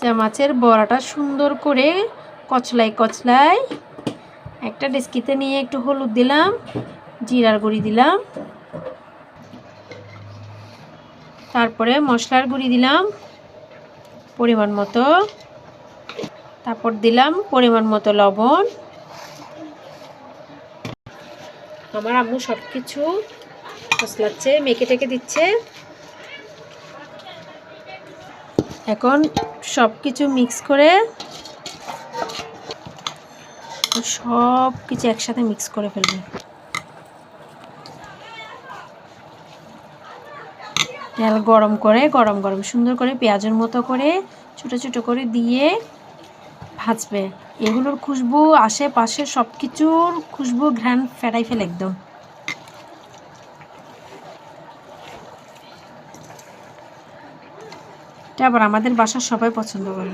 মাছের বড়াটা সুন্দর করে কচলাই কচলাই একটা ডেস্কিতে নিয়ে একটু হলুদ দিলাম, জিরার গুঁড়ি দিলাম, তারপরে মশলার গুঁড়ি দিলাম পরিমাণ মতো, তারপর দিলাম পরিমাণ মতো লবণ। আমার আম্মু সব কিছু মশলাচ্ছে, মেখে টেকে দিচ্ছে। এখন সব কিছু মিক্স করে সব কিছু একসাথে মিক্স করে ফেলবো। তেল গরম করে গরম গরম সুন্দর করে পেঁয়াজের মতো করে ছোট ছোট করে দিয়ে ভাজবে। এগুলোর খুশবু আশেপাশে সব কিছুর খুশবু ঘ্রাণ ফেরাই ফেলে একদম। এটা আবার আমাদের বাসার সবাই পছন্দ করে।